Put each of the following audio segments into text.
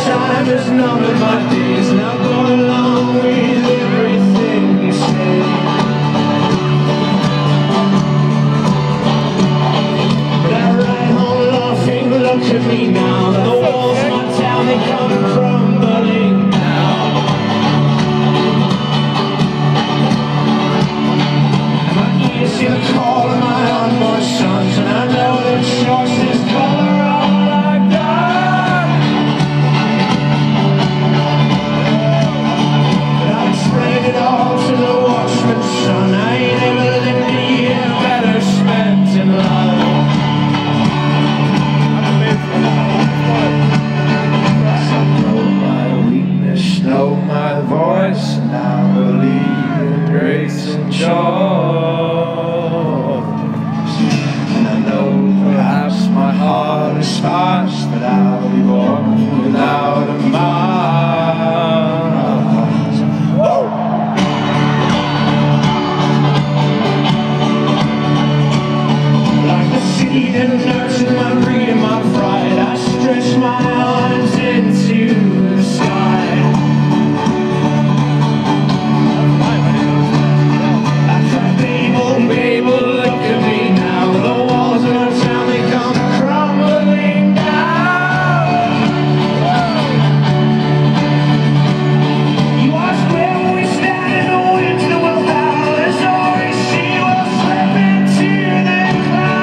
Time is numbered, my days now go along with everything you say. But I ride home laughing, look at me now. The walls of my town, they come crumbling down. My ears hear the call of my unborn sons, and I know that choice is color all I got. Spread it all to the watchman's son. I ain't ever lived a year better spent in love. I know my weakness, know my voice, and I believe in grace and joy. And I know perhaps my heart is harsh, but I'll be born without a mind. And nurtured my greed and my pride, I stretched my arms into the sky. I cried, Babel, Babel, look at me now. The walls of our town, they come crumbling down. You watch where we stand in the winter will howl as always she will slip into the cloud.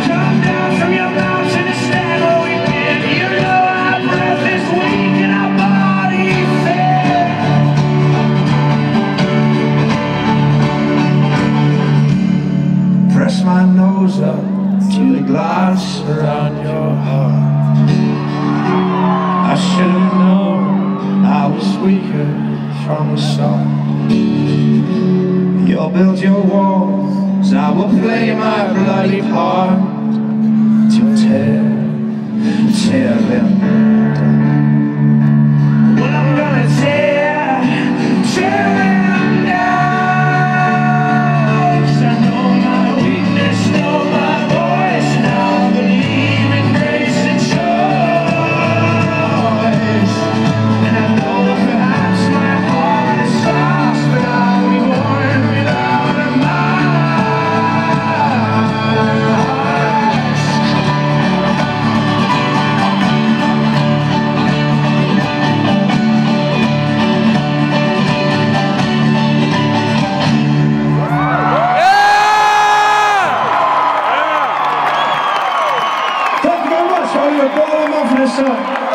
Come down from your mountain and stand where we've been. You know our breath is weak and our body thin. Press my nose up to the glass around your heart. I should have known I was weaker from the start. You'll build your walls, I will play my bloody part. Tear them down. Well, I'm gonna tear them down. 'Cause I know my weakness, know my voice, now I believe in grace and choice. And I know perhaps my heart is soft, but I'll be born without a mind. Thank you very much. I'll give a ball of love for this song.